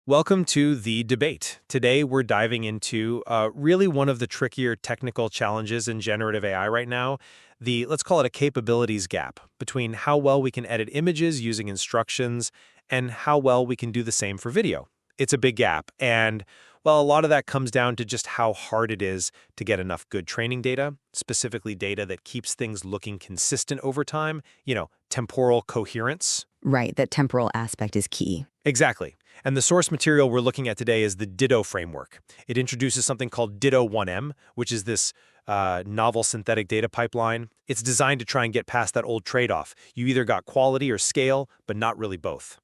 Welcome to the debate. Today we're diving into really one of the trickier technical challenges in generative AI right now, let's call it a capabilities gap between how well we can edit images using instructions and how well we can do the same for video. It's a big gap, and well, a lot of that comes down to just how hard it is to get enough good training data, specifically data that keeps things looking consistent over time, temporal coherence. Right, that temporal aspect is key. Exactly. And the source material we're looking at today is the Ditto framework. It introduces something called Ditto 1M, which is this novel synthetic data pipeline. It's designed to try and get past that old trade-off. You either got quality or scale, but not really both.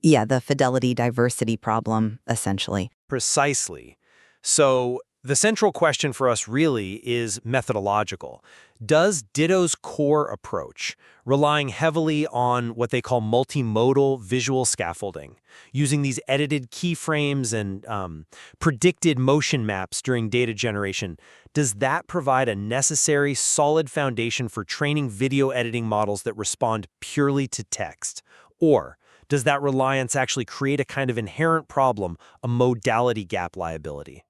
Yeah, the fidelity diversity problem, essentially. Precisely. So the central question for us really is methodological. Does Ditto's core approach, relying heavily on what they call multimodal visual scaffolding, using these edited keyframes and predicted motion maps during data generation, does that provide a necessary, solid foundation for training video editing models that respond purely to text? Or does that reliance actually create a kind of inherent problem, a modality gap liability?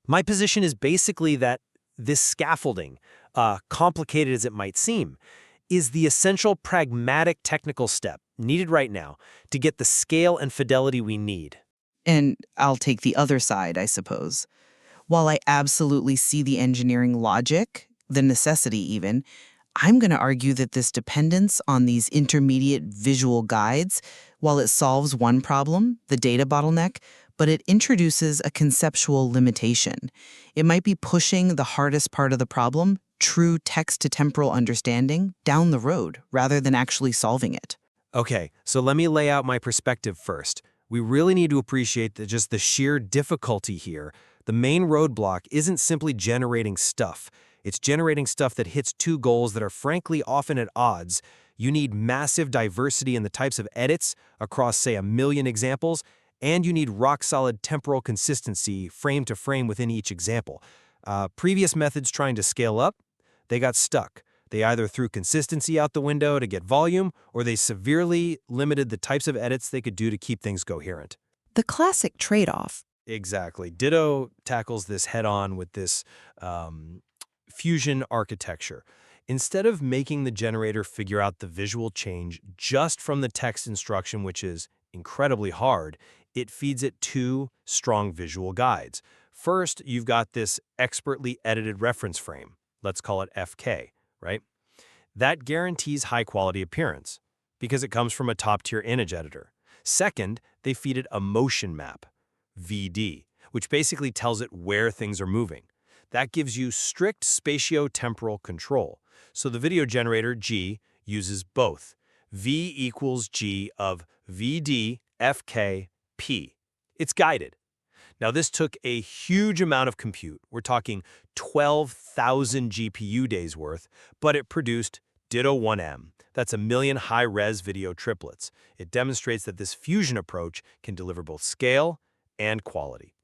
My position is basically that this scaffolding, complicated as it might seem, is the essential pragmatic technical step needed right now to get the scale and fidelity we need. And I'll take the other side, I suppose. While I absolutely see the engineering logic, the necessity even, I'm going to argue that this dependence on these intermediate visual guides, while it solves one problem, the data bottleneck, but it introduces a conceptual limitation. It might be pushing the hardest part of the problem, true text-to-temporal understanding, down the road, rather than actually solving it. Okay, so let me lay out my perspective first. We really need to appreciate just the sheer difficulty here. The main roadblock isn't simply generating stuff. It's generating stuff that hits two goals that are frankly often at odds. You need massive diversity in the types of edits across, say, 1 million examples, and you need rock-solid temporal consistency frame to frame within each example. Previous methods trying to scale up, they got stuck. They either threw consistency out the window to get volume, or they severely limited the types of edits they could do to keep things coherent. The classic trade-off. Exactly. Ditto tackles this head-on with this fusion architecture. Instead of making the generator figure out the visual change just from the text instruction, which is incredibly hard, it feeds it two strong visual guides. First, you've got this expertly edited reference frame. Let's call it FK, right? That guarantees high-quality appearance because it comes from a top-tier image editor. Second, they feed it a motion map, VD, which basically tells it where things are moving. That gives you strict spatio-temporal control. So the video generator, G, uses both. V equals G of VD, FK, P. It's guided. Now, this took a huge amount of compute. We're talking 12,000 GPU days worth, but it produced Ditto 1M. That's 1 million high-res video triplets. It demonstrates that this fusion approach can deliver both scale and quality.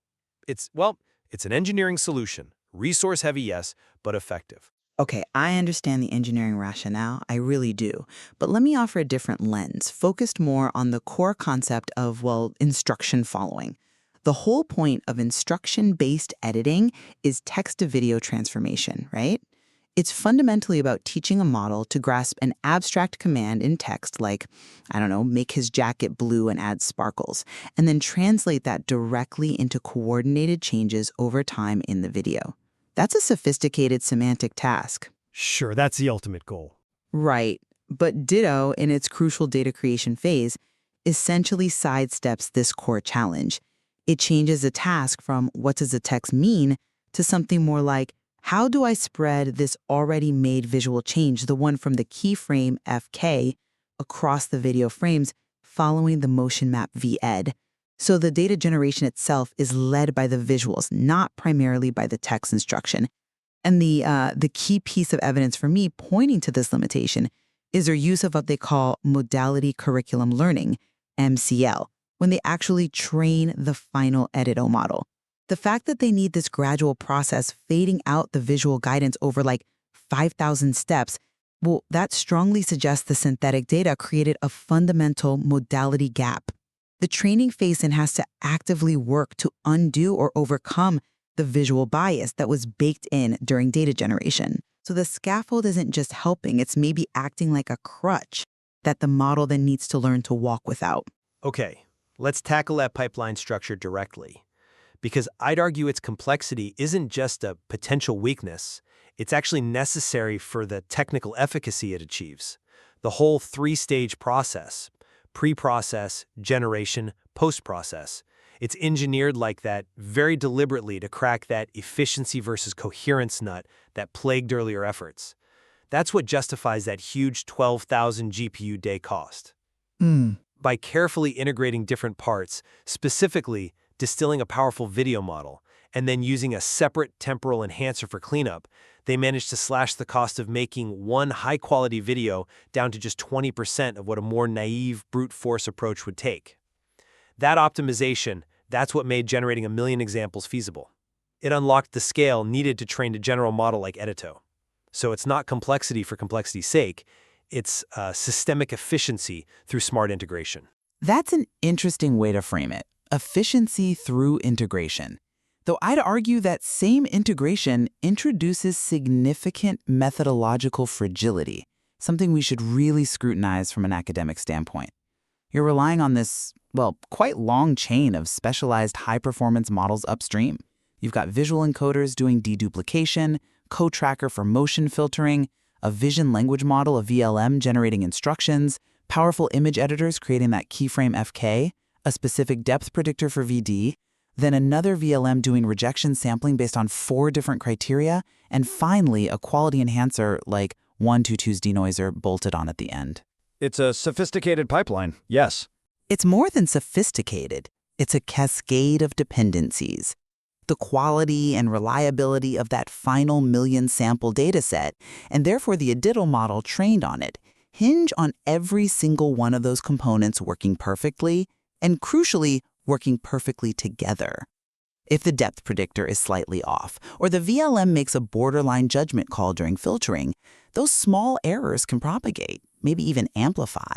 It's an engineering solution. Resource-heavy, yes, but effective. Okay, I understand the engineering rationale, I really do. But let me offer a different lens, focused more on the core concept of, instruction following. The whole point of instruction-based editing is text-to-video transformation, right? It's fundamentally about teaching a model to grasp an abstract command in text like, make his jacket blue and add sparkles, and then translate that directly into coordinated changes over time in the video. That's a sophisticated semantic task. Sure, that's the ultimate goal. Right, but Ditto, in its crucial data creation phase, essentially sidesteps this core challenge. It changes the task from what does the text mean to something more like, how do I spread this already made visual change, the one from the keyframe FK, across the video frames following the motion map VED? So the data generation itself is led by the visuals, not primarily by the text instruction. And the key piece of evidence for me pointing to this limitation is their use of what they call modality curriculum learning, MCL, when they actually train the final Editto model. The fact that they need this gradual process fading out the visual guidance over 5,000 steps, that strongly suggests the synthetic data created a fundamental modality gap. The training phase then has to actively work to undo or overcome the visual bias that was baked in during data generation. So the scaffold isn't just helping, it's maybe acting like a crutch that the model then needs to learn to walk without. Okay, let's tackle that pipeline structure directly. Because I'd argue its complexity isn't just a potential weakness, it's actually necessary for the technical efficacy it achieves. The whole three-stage process, pre-process, generation, post-process, it's engineered like that very deliberately to crack that efficiency versus coherence nut that plagued earlier efforts. That's what justifies that huge 12,000 GPU day cost. By carefully integrating different parts, specifically distilling a powerful video model, and then using a separate temporal enhancer for cleanup, they managed to slash the cost of making one high-quality video down to just 20% of what a more naive brute force approach would take. That optimization, that's what made generating 1 million examples feasible. It unlocked the scale needed to train a general model like Editto. So it's not complexity for complexity's sake, it's systemic efficiency through smart integration. That's an interesting way to frame it. Efficiency through integration. Though I'd argue that same integration introduces significant methodological fragility, something we should really scrutinize from an academic standpoint. You're relying on this, well, quite long chain of specialized high-performance models upstream. You've got visual encoders doing deduplication, co-tracker for motion filtering, a vision language model, a VLM, generating instructions, powerful image editors creating that keyframe FK, a specific depth predictor for VD, then another VLM doing rejection sampling based on 4 different criteria, and finally a quality enhancer like 122's denoiser bolted on at the end. It's a sophisticated pipeline, yes. It's more than sophisticated. It's a cascade of dependencies. The quality and reliability of that final million sample dataset, and therefore the Editto model trained on it, hinge on every single one of those components working perfectly, and crucially, working perfectly together. If the depth predictor is slightly off, or the VLM makes a borderline judgment call during filtering, those small errors can propagate, maybe even amplify.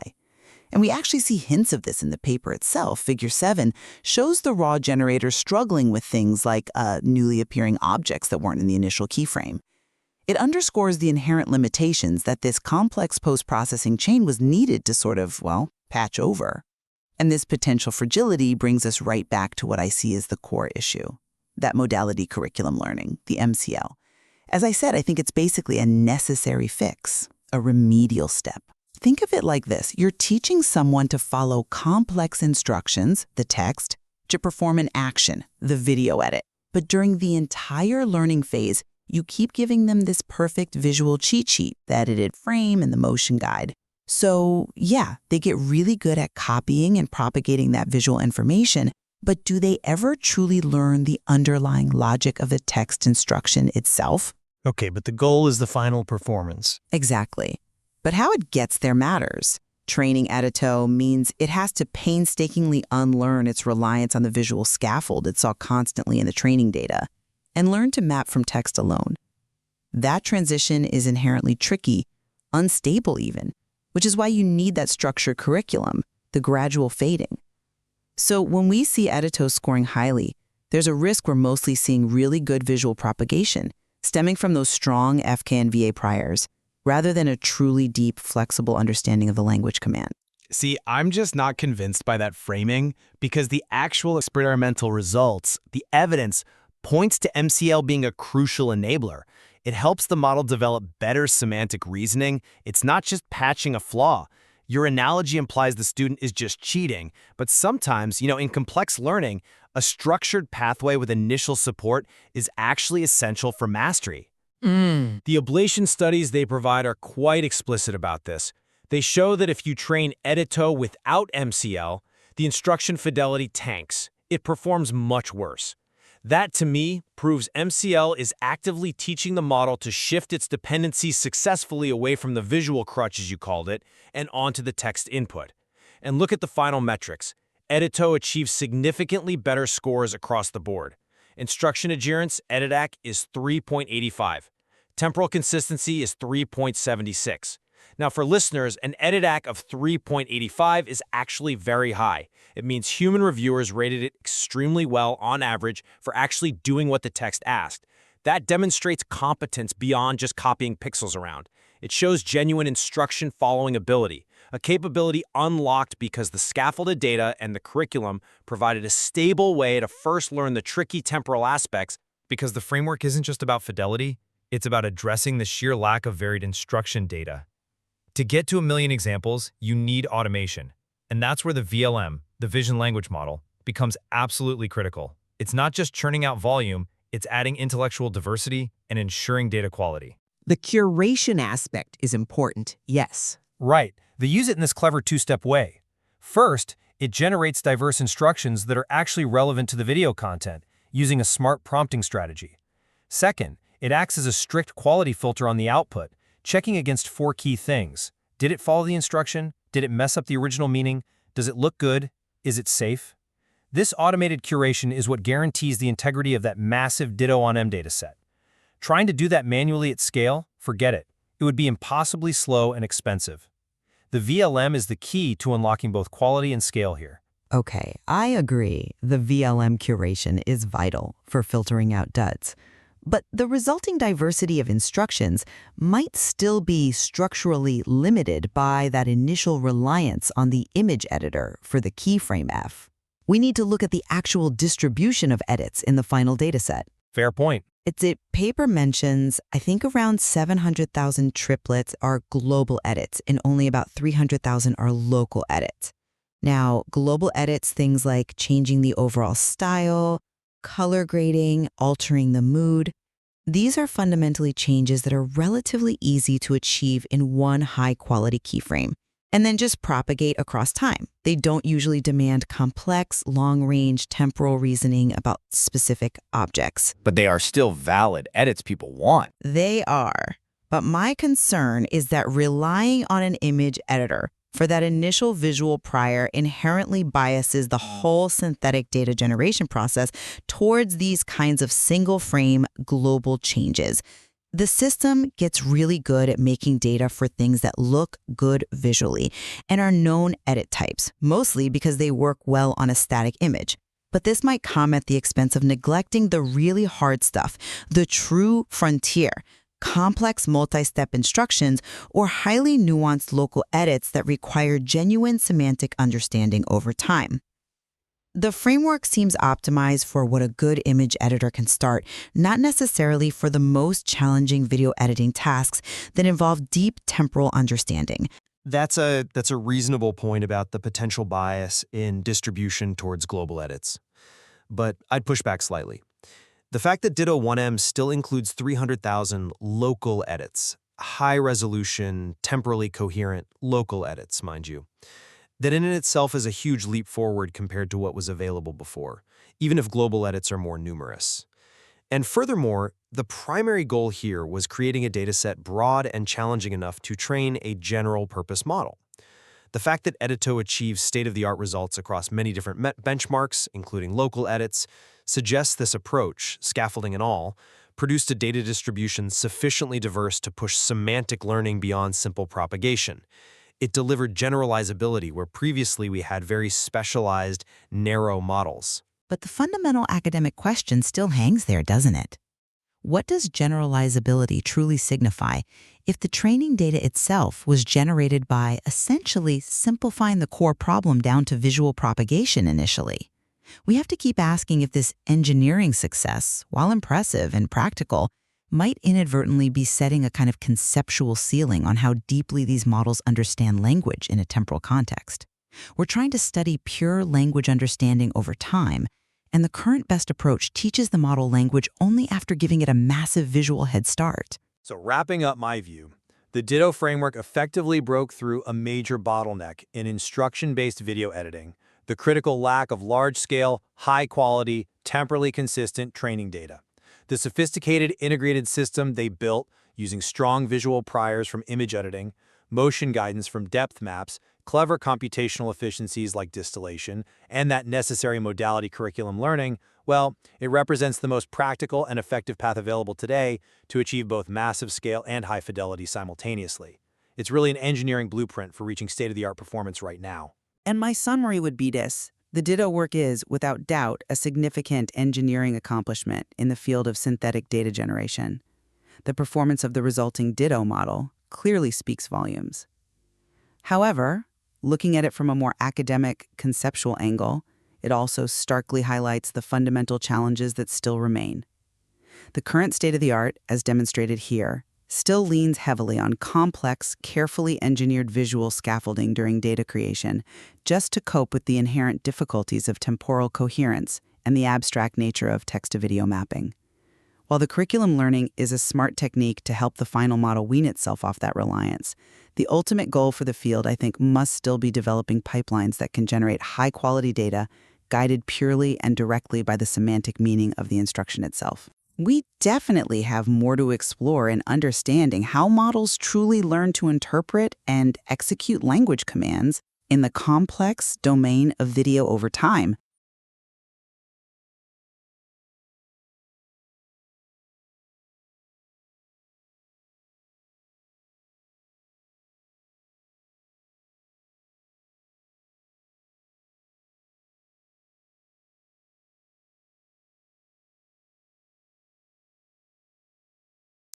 And we actually see hints of this in the paper itself. Figure 7 shows the raw generator struggling with things like newly appearing objects that weren't in the initial keyframe. It underscores the inherent limitations that this complex post-processing chain was needed to sort of, well, patch over. And this potential fragility brings us right back to what I see as the core issue, that modality curriculum learning, the MCL. As I said, I think it's basically a necessary fix, a remedial step. Think of it like this. You're teaching someone to follow complex instructions, the text, to perform an action, the video edit. But during the entire learning phase, you keep giving them this perfect visual cheat sheet, the edited frame and the motion guide. So yeah, they get really good at copying and propagating that visual information, but do they ever truly learn the underlying logic of a text instruction itself? Okay, but the goal is the final performance. Exactly. But how it gets there matters. Training Editto means it has to painstakingly unlearn its reliance on the visual scaffold it saw constantly in the training data and learn to map from text alone. That transition is inherently tricky, unstable even, which is why you need that structured curriculum, the gradual fading. So when we see Editto scoring highly, there's a risk we're mostly seeing really good visual propagation, stemming from those strong FK and VA priors, rather than a truly deep, flexible understanding of the language command. See, I'm just not convinced by that framing because the actual experimental results, the evidence, points to MCL being a crucial enabler. It helps the model develop better semantic reasoning. It's not just patching a flaw. Your analogy implies the student is just cheating, but sometimes, in complex learning, a structured pathway with initial support is actually essential for mastery. The ablation studies they provide are quite explicit about this. They show that if you train Editto without MCL, the instruction fidelity tanks. It performs much worse. That, to me, proves MCL is actively teaching the model to shift its dependencies successfully away from the visual crutch, as you called it, and onto the text input. And look at the final metrics. Editto achieves significantly better scores across the board. Instruction adherence, EDITAC, is 3.85. Temporal consistency is 3.76. Now, for listeners, an EDITAC of 3.85 is actually very high. It means human reviewers rated it extremely well on average for actually doing what the text asked. That demonstrates competence beyond just copying pixels around. It shows genuine instruction following ability, a capability unlocked because the scaffolded data and the curriculum provided a stable way to first learn the tricky temporal aspects. Because the framework isn't just about fidelity, it's about addressing the sheer lack of varied instruction data. To get to 1 million examples, you need automation. And that's where the VLM, the Vision Language Model, becomes absolutely critical. It's not just churning out volume, it's adding intellectual diversity and ensuring data quality. The curation aspect is important, yes. Right. They use it in this clever two-step way. First, it generates diverse instructions that are actually relevant to the video content, using a smart prompting strategy. Second, it acts as a strict quality filter on the output, checking against 4 key things. Did it follow the instruction? Did it mess up the original meaning? Does it look good? Is it safe? This automated curation is what guarantees the integrity of that massive Ditto on M dataset. Trying to do that manually at scale? Forget it. It would be impossibly slow and expensive. The VLM is the key to unlocking both quality and scale here. Okay, I agree. The VLM curation is vital for filtering out duds. But the resulting diversity of instructions might still be structurally limited by that initial reliance on the image editor for the keyframe F. We need to look at the actual distribution of edits in the final dataset. Fair point. Paper mentions, I think around 700,000 triplets are global edits and only about 300,000 are local edits. Now, global edits, things like changing the overall style, color grading, altering the mood, these are fundamentally changes that are relatively easy to achieve in one high-quality keyframe, and then just propagate across time. They don't usually demand complex, long-range temporal reasoning about specific objects. But they are still valid edits people want. They are. But my concern is that relying on an image editor for that initial visual prior inherently biases the whole synthetic data generation process towards these kinds of single-frame global changes. The system gets really good at making data for things that look good visually and are known edit types, mostly because they work well on a static image. But this might come at the expense of neglecting the really hard stuff, the true frontier, complex multi-step instructions, or highly nuanced local edits that require genuine semantic understanding over time. The framework seems optimized for what a good image editor can start, not necessarily for the most challenging video editing tasks that involve deep temporal understanding. That's a reasonable point about the potential bias in distribution towards global edits. But I'd push back slightly. The fact that Ditto 1M still includes 300,000 local edits, high-resolution, temporally coherent local edits, mind you, that in itself is a huge leap forward compared to what was available before, even if global edits are more numerous. And furthermore, the primary goal here was creating a dataset broad and challenging enough to train a general-purpose model. The fact that Editto achieves state-of-the-art results across many different benchmarks, including local edits, suggests this approach, scaffolding and all, produced a data distribution sufficiently diverse to push semantic learning beyond simple propagation. It delivered generalizability where previously we had very specialized, narrow models. But the fundamental academic question still hangs there, doesn't it? What does generalizability truly signify if the training data itself was generated by essentially simplifying the core problem down to visual propagation initially? We have to keep asking if this engineering success, while impressive and practical, might inadvertently be setting a kind of conceptual ceiling on how deeply these models understand language in a temporal context. We're trying to study pure language understanding over time, and the current best approach teaches the model language only after giving it a massive visual head start. So wrapping up my view, the Ditto framework effectively broke through a major bottleneck in instruction-based video editing, the critical lack of large-scale, high-quality, temporally consistent training data. The sophisticated integrated system they built using strong visual priors from image editing, motion guidance from depth maps, clever computational efficiencies like distillation, and that necessary modality curriculum learning, well, it represents the most practical and effective path available today to achieve both massive scale and high fidelity simultaneously. It's really an engineering blueprint for reaching state-of-the-art performance right now. And my summary would be this. The Ditto work is, without doubt, a significant engineering accomplishment in the field of synthetic data generation. The performance of the resulting Ditto model clearly speaks volumes. However, looking at it from a more academic, conceptual angle, it also starkly highlights the fundamental challenges that still remain. The current state of the art, as demonstrated here, still leans heavily on complex, carefully engineered visual scaffolding during data creation, just to cope with the inherent difficulties of temporal coherence and the abstract nature of text-to-video mapping. While the curriculum learning is a smart technique to help the final model wean itself off that reliance, the ultimate goal for the field, I think, must still be developing pipelines that can generate high-quality data guided purely and directly by the semantic meaning of the instruction itself. We definitely have more to explore in understanding how models truly learn to interpret and execute language commands in the complex domain of video over time.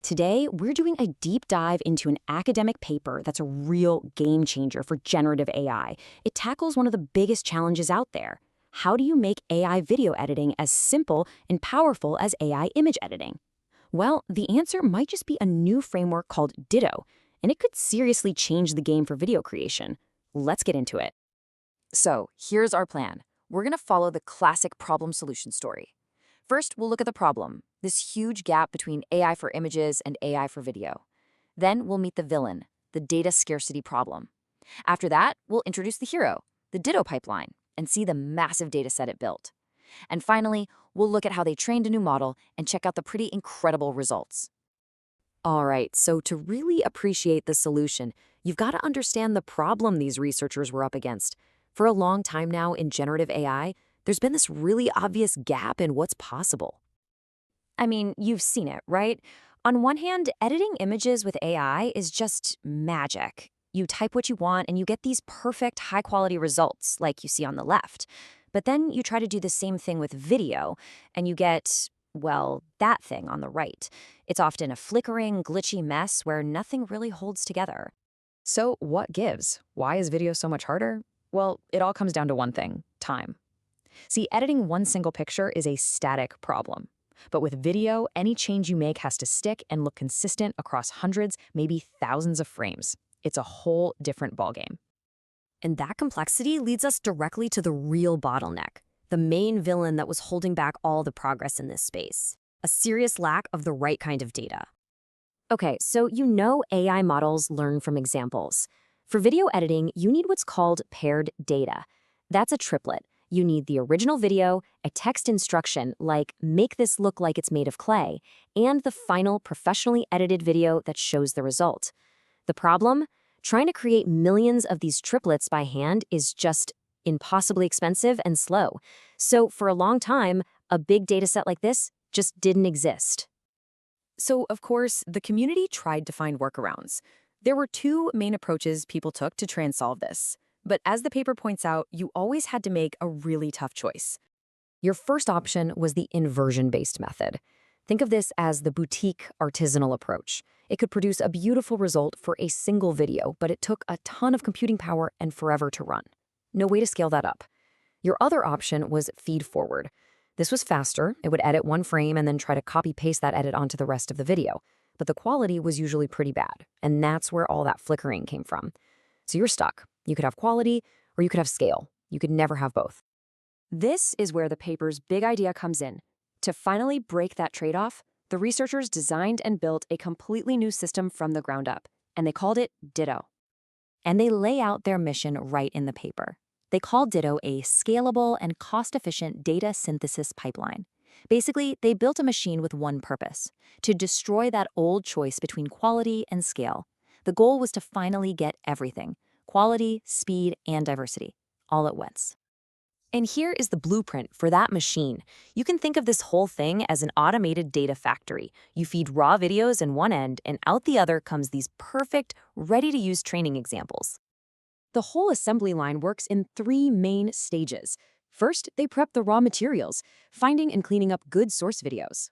Today, we're doing a deep dive into an academic paper that's a real game changer for generative AI. It tackles one of the biggest challenges out there. How do you make AI video editing as simple and powerful as AI image editing? Well, the answer might just be a new framework called Ditto, and it could seriously change the game for video creation. Let's get into it. So, here's our plan. We're going to follow the classic problem solution story. First, we'll look at the problem, this huge gap between AI for images and AI for video. Then we'll meet the villain, the data scarcity problem. After that, we'll introduce the hero, the Ditto pipeline, and see the massive data set it built. And finally, we'll look at how they trained a new model and check out the pretty incredible results. All right, so to really appreciate the solution, you've got to understand the problem these researchers were up against. For a long time now in generative AI, there's been this really obvious gap in what's possible. I mean, you've seen it, right? On one hand, editing images with AI is just magic. You type what you want and you get these perfect high-quality results, like you see on the left. But then you try to do the same thing with video, and you get, well, that thing on the right. It's often a flickering, glitchy mess where nothing really holds together. So what gives? Why is video so much harder? Well, it all comes down to one thing: time. See, editing one single picture is a static problem. But with video, any change you make has to stick and look consistent across hundreds, maybe thousands of frames. It's a whole different ballgame. And that complexity leads us directly to the real bottleneck, the main villain that was holding back all the progress in this space: a serious lack of the right kind of data. Okay, so you know AI models learn from examples. For video editing, you need what's called paired data. That's a triplet. You need the original video, a text instruction like "make this look like it's made of clay," and the final professionally edited video that shows the result. The problem? Trying to create millions of these triplets by hand is just impossibly expensive and slow. So for a long time, a big data set like this just didn't exist. So, of course, the community tried to find workarounds. There were two main approaches people took to try and solve this. But as the paper points out, you always had to make a really tough choice. Your first option was the inversion-based method. Think of this as the boutique artisanal approach. It could produce a beautiful result for a single video, but it took a ton of computing power and forever to run. No way to scale that up. Your other option was feed-forward. This was faster. It would edit one frame and then try to copy-paste that edit onto the rest of the video. But the quality was usually pretty bad, and that's where all that flickering came from. So you're stuck. You could have quality, or you could have scale. You could never have both. This is where the paper's big idea comes in. To finally break that trade-off, the researchers designed and built a completely new system from the ground up, and they called it Ditto. And they lay out their mission right in the paper. They call Ditto a scalable and cost-efficient data synthesis pipeline. Basically, they built a machine with one purpose: to destroy that old choice between quality and scale. The goal was to finally get everything: quality, speed, and diversity, all at once. And here is the blueprint for that machine. You can think of this whole thing as an automated data factory. You feed raw videos in one end, and out the other comes these perfect, ready-to-use training examples. The whole assembly line works in 3 main stages. First, they prep the raw materials, finding and cleaning up good source videos.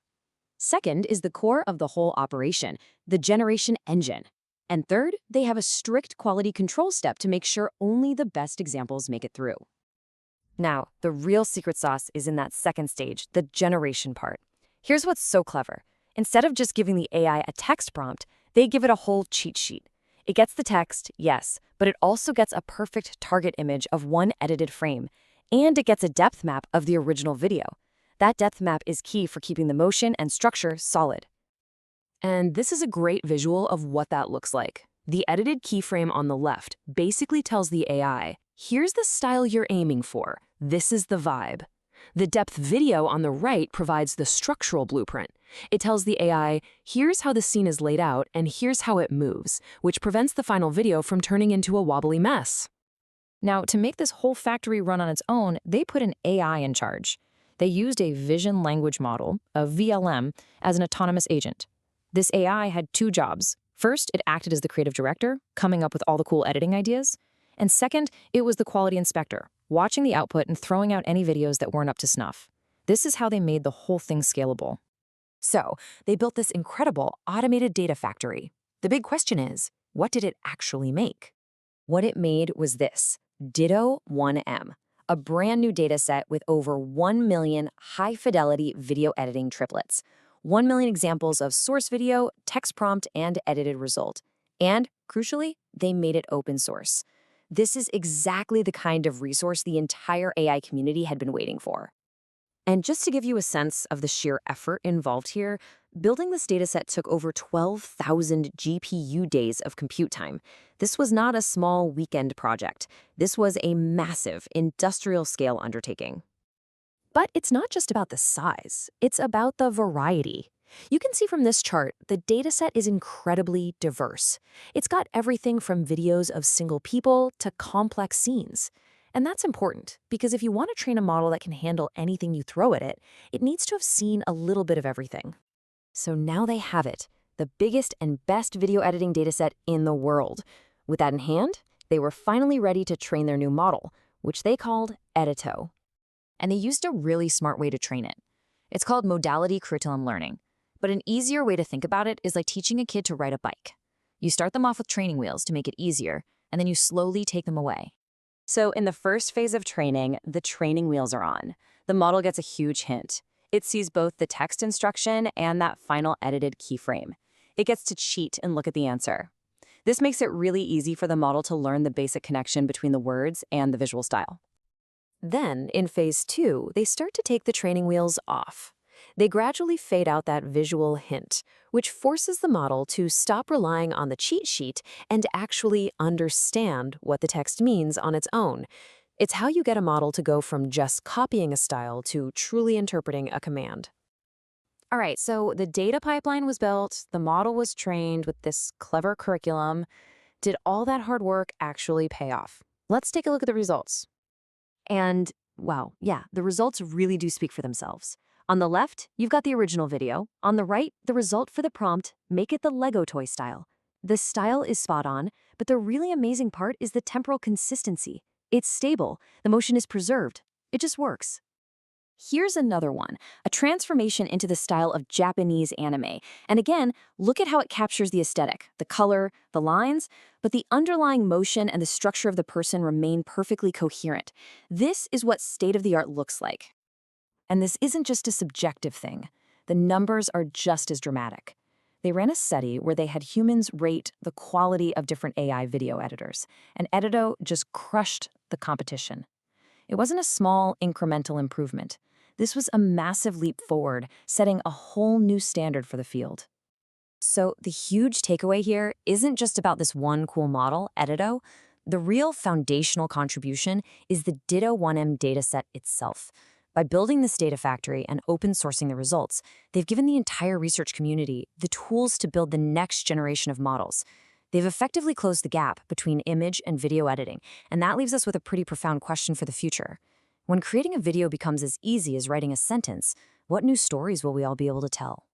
Second is the core of the whole operation, the generation engine. And third, they have a strict quality control step to make sure only the best examples make it through. Now, the real secret sauce is in that second stage, the generation part. Here's what's so clever. Instead of just giving the AI a text prompt, they give it a whole cheat sheet. It gets the text, yes, but it also gets a perfect target image of one edited frame, and it gets a depth map of the original video. That depth map is key for keeping the motion and structure solid. And this is a great visual of what that looks like. The edited keyframe on the left basically tells the AI, here's the style you're aiming for. This is the vibe. The depth video on the right provides the structural blueprint. It tells the AI, here's how the scene is laid out and here's how it moves, which prevents the final video from turning into a wobbly mess. Now, to make this whole factory run on its own, they put an AI in charge. They used a vision language model, a VLM, as an autonomous agent. This AI had 2 jobs. First, it acted as the creative director, coming up with all the cool editing ideas. And second, it was the quality inspector, watching the output and throwing out any videos that weren't up to snuff. This is how they made the whole thing scalable. So, they built this incredible automated data factory. The big question is, what did it actually make? What it made was this, Ditto 1M, a brand new dataset with over 1 million high-fidelity video editing triplets, 1 million examples of source video, text prompt, and edited result. And, crucially, they made it open source. This is exactly the kind of resource the entire AI community had been waiting for. And just to give you a sense of the sheer effort involved here, building this dataset took over 12,000 GPU days of compute time. This was not a small weekend project. This was a massive industrial-scale undertaking. But it's not just about the size. It's about the variety. You can see from this chart, the dataset is incredibly diverse. It's got everything from videos of single people to complex scenes. And that's important, because if you want to train a model that can handle anything you throw at it, it needs to have seen a little bit of everything. So now they have it, the biggest and best video editing dataset in the world. With that in hand, they were finally ready to train their new model, which they called Editto. And they used a really smart way to train it. It's called modality curriculum learning. But an easier way to think about it is like teaching a kid to ride a bike. You start them off with training wheels to make it easier, and then you slowly take them away. So in the first phase of training, the training wheels are on. The model gets a huge hint. It sees both the text instruction and that final edited keyframe. It gets to cheat and look at the answer. This makes it really easy for the model to learn the basic connection between the words and the visual style. Then, in phase 2, they start to take the training wheels off. They gradually fade out that visual hint, which forces the model to stop relying on the cheat sheet and actually understand what the text means on its own. It's how you get a model to go from just copying a style to truly interpreting a command. All right, so the data pipeline was built, the model was trained with this clever curriculum. Did all that hard work actually pay off? Let's take a look at the results. And, wow, yeah, the results really do speak for themselves. On the left, you've got the original video. On the right, the result for the prompt, make it the Lego toy style. The style is spot on, but the really amazing part is the temporal consistency. It's stable, the motion is preserved. It just works. Here's another one, a transformation into the style of Japanese anime. And again, look at how it captures the aesthetic, the color, the lines, but the underlying motion and the structure of the person remain perfectly coherent. This is what state-of-the-art looks like. And this isn't just a subjective thing. The numbers are just as dramatic. They ran a study where they had humans rate the quality of different AI video editors, and Editto just crushed the competition. It wasn't a small, incremental improvement. This was a massive leap forward, setting a whole new standard for the field. So the huge takeaway here isn't just about this one cool model, Editto. The real foundational contribution is the Ditto 1M dataset itself. By building this data factory and open sourcing the results, they've given the entire research community the tools to build the next generation of models. They've effectively closed the gap between image and video editing, and that leaves us with a pretty profound question for the future. When creating a video becomes as easy as writing a sentence, what new stories will we all be able to tell?